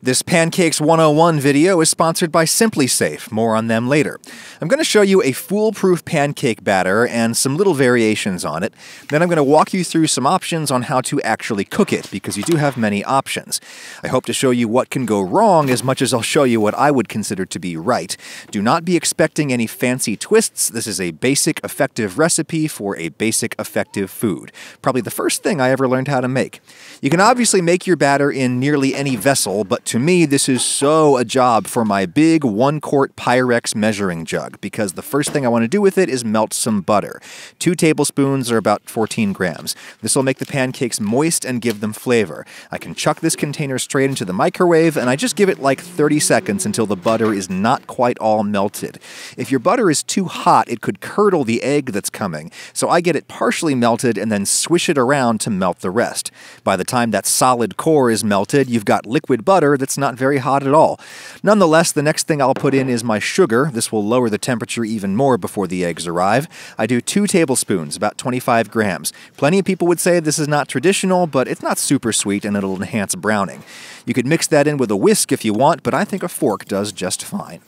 This Pancakes 101 video is sponsored by SimpliSafe. More on them later. I'm going to show you a foolproof pancake batter and some little variations on it. Then I'm going to walk you through some options on how to actually cook it, because you do have many options. I hope to show you what can go wrong as much as I'll show you what I would consider to be right. Do not be expecting any fancy twists. This is a basic, effective recipe for a basic, effective food. Probably the first thing I ever learned how to make. You can obviously make your batter in nearly any vessel, but to me, this is so a job for my big 1-quart Pyrex measuring jug, because the first thing I want to do with it is melt some butter. 2 tablespoons or about 14 grams. This will make the pancakes moist and give them flavor. I can chuck this container straight into the microwave, and I just give it like 30 seconds until the butter is not quite all melted. If your butter is too hot, it could curdle the egg that's coming, so I get it partially melted and then swish it around to melt the rest. By the time that solid core is melted, you've got liquid butter that's not very hot at all. Nonetheless, the next thing I'll put in is my sugar. This will lower the temperature even more before the eggs arrive. I do 2 tablespoons, about 25 grams. Plenty of people would say this is not traditional, but it's not super sweet and it'll enhance browning. You could mix that in with a whisk if you want, but I think a fork does just fine.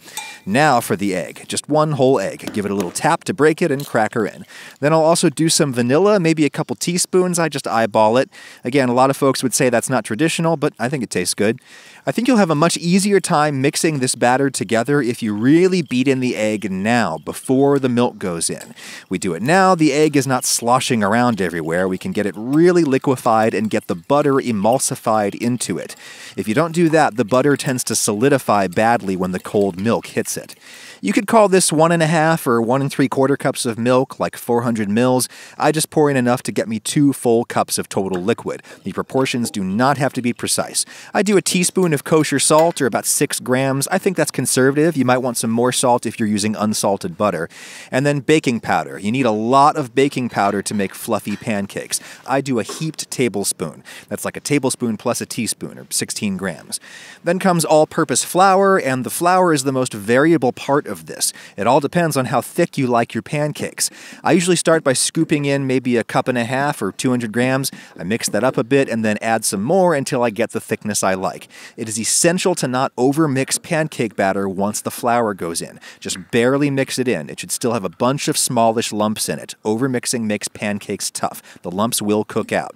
Now for the egg. Just 1 whole egg. Give it a little tap to break it and crack her in. Then I'll also do some vanilla, maybe a couple teaspoons. I just eyeball it. Again, a lot of folks would say that's not traditional, but I think it tastes good. I think you'll have a much easier time mixing this batter together if you really beat in the egg now, before the milk goes in. We do it now, the egg is not sloshing around everywhere. We can get it really liquefied and get the butter emulsified into it. If you don't do that, the butter tends to solidify badly when the cold milk hits it. You could call this 1½ or 1 3/4 cups of milk, like 400 mils. I just pour in enough to get me 2 full cups of total liquid. The proportions do not have to be precise. I do a teaspoon of kosher salt, or about 6 grams. I think that's conservative. You might want some more salt if you're using unsalted butter. And then baking powder. You need a lot of baking powder to make fluffy pancakes. I do a heaped tablespoon. That's like a tablespoon plus a teaspoon, or 16 grams. Then comes all-purpose flour, and the flour is the most variable part of this. It all depends on how thick you like your pancakes. I usually start by scooping in maybe 1.5 cups or 200 grams. I mix that up a bit and then add some more until I get the thickness I like. It is essential to not overmix pancake batter once the flour goes in. Just barely mix it in. It should still have a bunch of smallish lumps in it. Overmixing makes pancakes tough. The lumps will cook out.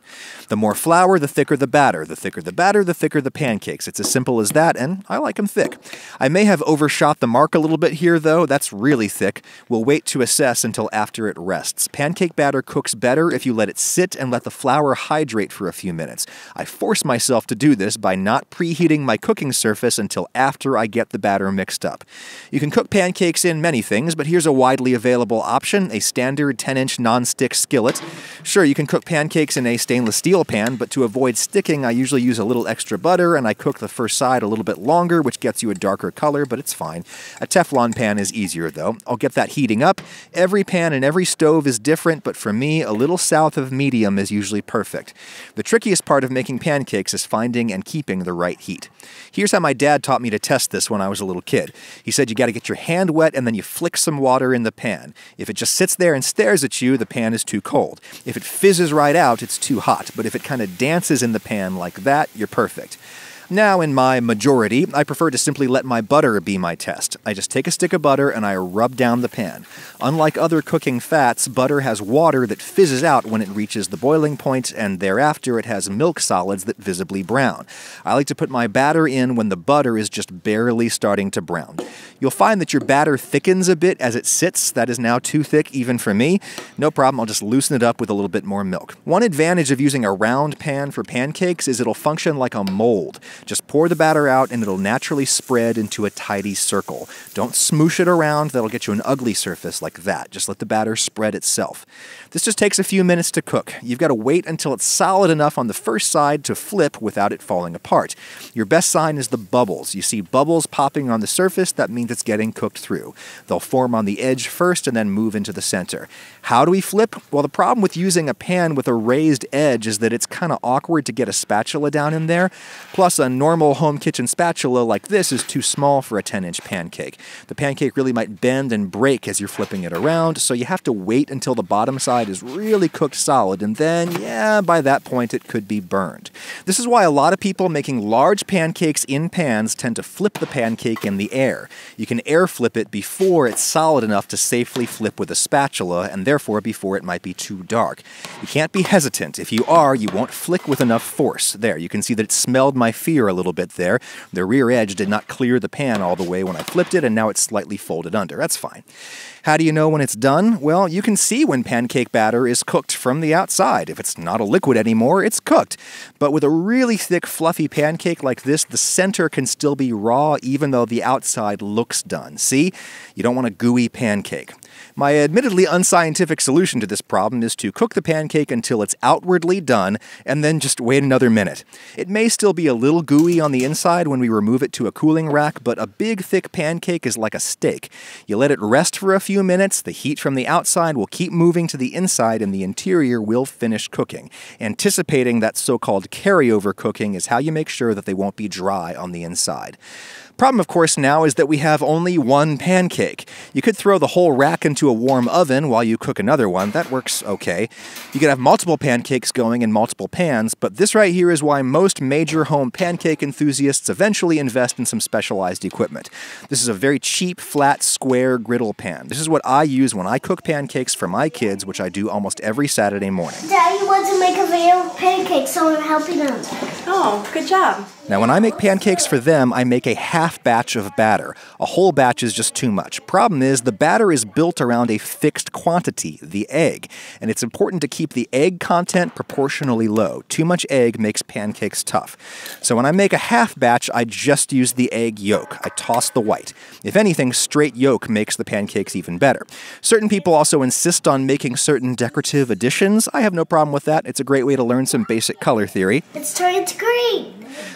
The more flour, the thicker the batter. The thicker the batter, the thicker the pancakes. It's as simple as that, and I like them thick. I may have overshot the mark a little bit here, though. That's really thick. We'll wait to assess until after it rests. Pancake batter cooks better if you let it sit and let the flour hydrate for a few minutes. I force myself to do this by not preheating my cooking surface until after I get the batter mixed up. You can cook pancakes in many things, but here's a widely available option, a standard 10-inch non-stick skillet. Sure, you can cook pancakes in a stainless steel pan, but to avoid sticking, I usually use a little extra butter, and I cook the first side a little bit longer, which gets you a darker color, but it's fine. A Teflon pan is easier, though. I'll get that heating up. Every pan and every stove is different, but for me, a little south of medium is usually perfect. The trickiest part of making pancakes is finding and keeping the right heat. Here's how my dad taught me to test this when I was a little kid. He said you got to get your hand wet and then you flick some water in the pan. If it just sits there and stares at you, the pan is too cold. If it fizzes right out, it's too hot. But if it kind of dances in the pan like that, you're perfect. Now, in my majority, I prefer to simply let my butter be my test. I just take a stick of butter and I rub down the pan. Unlike other cooking fats, butter has water that fizzes out when it reaches the boiling point, and thereafter it has milk solids that visibly brown. I like to put my batter in when the butter is just barely starting to brown. You'll find that your batter thickens a bit as it sits. That is now too thick even for me. No problem, I'll just loosen it up with a little bit more milk. One advantage of using a round pan for pancakes is it'll function like a mold. Just pour the batter out and it'll naturally spread into a tidy circle. Don't smoosh it around, that'll get you an ugly surface like that. Just let the batter spread itself. This just takes a few minutes to cook. You've got to wait until it's solid enough on the first side to flip without it falling apart. Your best sign is the bubbles. You see bubbles popping on the surface, that means it's getting cooked through. They'll form on the edge first and then move into the center. How do we flip? Well, the problem with using a pan with a raised edge is that it's kind of awkward to get a spatula down in there. Plus, a normal home kitchen spatula like this is too small for a 10-inch pancake. The pancake really might bend and break as you're flipping it around, so you have to wait until the bottom side is really cooked solid, and then, yeah, by that point it could be burned. This is why a lot of people making large pancakes in pans tend to flip the pancake in the air. You can air flip it before it's solid enough to safely flip with a spatula, and therefore before it might be too dark. You can't be hesitant. If you are, you won't flick with enough force. There, you can see that it smelled my fear a little bit there. The rear edge did not clear the pan all the way when I flipped it, and now it's slightly folded under. That's fine. How do you know when it's done? Well, you can see when pancake batter is cooked from the outside. If it's not a liquid anymore, it's cooked. But with a really thick, fluffy pancake like this, the center can still be raw even though the outside looks done. See? You don't want a gooey pancake. My admittedly unscientific solution to this problem is to cook the pancake until it's outwardly done and then just wait another minute. It may still be a little gooey on the inside when we remove it to a cooling rack, but a big, thick pancake is like a steak. You let it rest for a few minutes, the heat from the outside will keep moving to the inside, and the interior will finish cooking. Anticipating that so-called carryover cooking is how you make sure that they won't be dry on the inside. Problem, of course, now is that we have only one pancake. You could throw the whole rack into a warm oven while you cook another one. That works okay. You could have multiple pancakes going in multiple pans, but this right here is why most major home pancake enthusiasts eventually invest in some specialized equipment. This is a very cheap, flat, square griddle pan. This is what I use when I cook pancakes for my kids, which I do almost every Saturday morning. Daddy wants to make a video of pancakes, so I'm helping him. Oh, good job. Now, when I make pancakes for them, I make a half batch of batter. A whole batch is just too much. Problem is, the batter is built around a fixed quantity, the egg. And it's important to keep the egg content proportionally low. Too much egg makes pancakes tough. So when I make a half batch, I just use the egg yolk. I toss the white. If anything, straight yolk makes the pancakes even better. Certain people also insist on making certain decorative additions. I have no problem with that. It's a great way to learn some basic color theory. It's turning to green.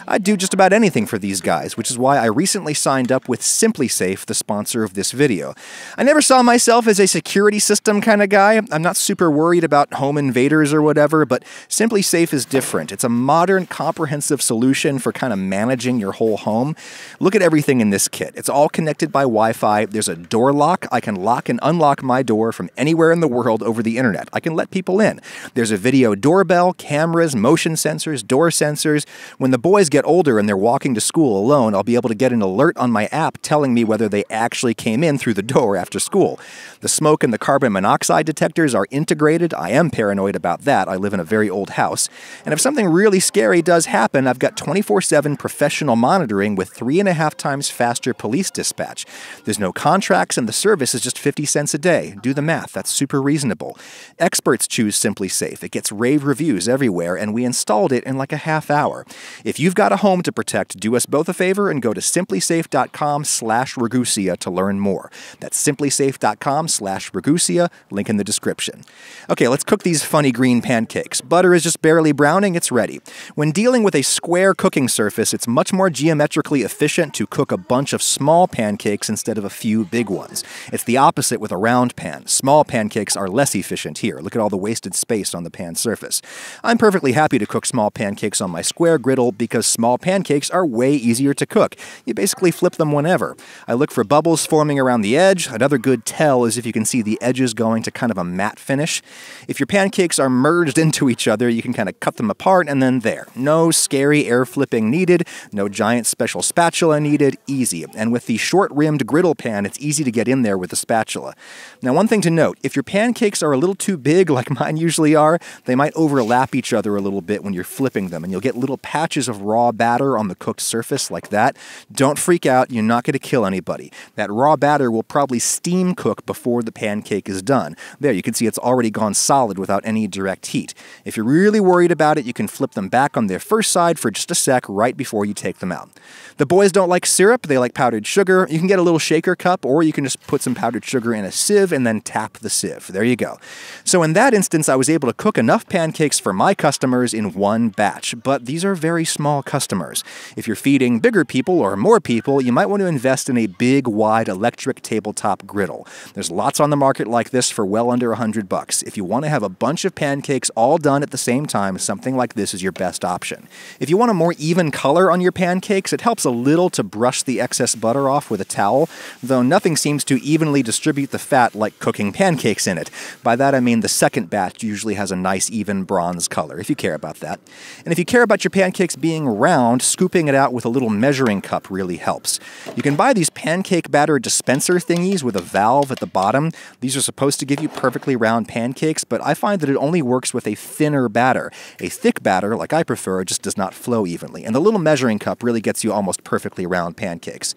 I'd do just about anything for these guys, which is why I recently signed up with SimpliSafe, the sponsor of this video. I never saw myself as a security system kind of guy. I'm not super worried about home invaders or whatever, but SimpliSafe is different. It's a modern, comprehensive solution for kind of managing your whole home. Look at everything in this kit. It's all connected by Wi-Fi. There's a door lock. I can lock and unlock my door from anywhere in the world over the internet. I can let people in. There's a video doorbell, cameras, motion sensors, door sensors. When the boys get older and they're walking to school alone, I'll be able to get an alert on my app telling me whether they actually came in through the door after school. The smoke and the carbon monoxide detectors are integrated. I am paranoid about that. I live in a very old house. And if something really scary does happen, I've got 24/7 professional monitoring with 3.5 times faster police dispatch. There's no contracts and the service is just 50 cents a day. Do the math. That's super reasonable. Experts choose SimpliSafe. It gets rave reviews everywhere, and we installed it in like a half hour. If you've got a home to protect, do us both a favor and go to simplisafe.com/Ragusia to learn more. That's simplisafe.com/Ragusia, link in the description. Okay, let's cook these funny green pancakes. Butter is just barely browning, it's ready. When dealing with a square cooking surface, it's much more geometrically efficient to cook a bunch of small pancakes instead of a few big ones. It's the opposite with a round pan. Small pancakes are less efficient here. Look at all the wasted space on the pan surface. I'm perfectly happy to cook small pancakes on my square griddle because small pancakes are way easier to cook. You basically flip them whenever. I look for bubbles forming around the edge. Another good tell is if you can see the edges going to kind of a matte finish. If your pancakes are merged into each other, you can kind of cut them apart and then there. No scary air flipping needed, no giant special spatula needed, easy. And with the short-rimmed griddle pan, it's easy to get in there with the spatula. Now, one thing to note, if your pancakes are a little too big like mine usually are, they might overlap each other a little bit when you're flipping them, and you'll get little patches of raw batter on the cooked surface like that. Don't freak out, you're not going to kill anybody. That raw batter will probably steam cook before the pancake is done. There, you can see it's already gone solid without any direct heat. If you're really worried about it, you can flip them back on their first side for just a sec right before you take them out. The boys don't like syrup, they like powdered sugar. You can get a little shaker cup, or you can just put some powdered sugar in a sieve and then tap the sieve. There you go. So in that instance, I was able to cook enough pancakes for my customers in one batch, but these are very small. small customers. If you're feeding bigger people or more people, you might want to invest in a big, wide electric tabletop griddle. There's lots on the market like this for well under $100. If you want to have a bunch of pancakes all done at the same time, something like this is your best option. If you want a more even color on your pancakes, it helps a little to brush the excess butter off with a towel, though nothing seems to evenly distribute the fat like cooking pancakes in it. By that I mean the second batch usually has a nice even bronze color, if you care about that. And if you care about your pancakes being round, scooping it out with a little measuring cup really helps. You can buy these pancake batter dispenser thingies with a valve at the bottom. These are supposed to give you perfectly round pancakes, but I find that it only works with a thinner batter. A thick batter, like I prefer, just does not flow evenly, and the little measuring cup really gets you almost perfectly round pancakes.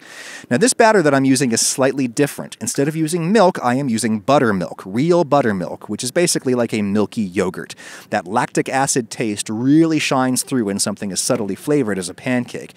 Now this batter that I'm using is slightly different. Instead of using milk, I am using buttermilk, real buttermilk, which is basically like a milky yogurt. That lactic acid taste really shines through in something as subtly flavored as a pancake.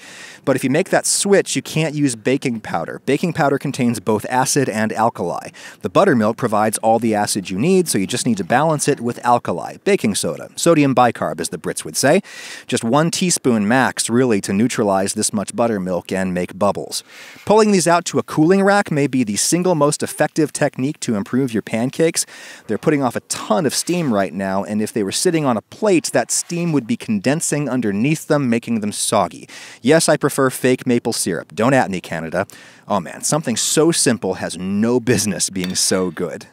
But if you make that switch, you can't use baking powder. Baking powder contains both acid and alkali. The buttermilk provides all the acid you need, so you just need to balance it with alkali, baking soda, sodium bicarb as the Brits would say. Just 1 teaspoon max, really, to neutralize this much buttermilk and make bubbles. Pulling these out to a cooling rack may be the single most effective technique to improve your pancakes. They're putting off a ton of steam right now, and if they were sitting on a plate, that steam would be condensing underneath them, making them soggy. Yes, I prefer fake maple syrup. Don't at me, Canada. Oh man, something so simple has no business being so good.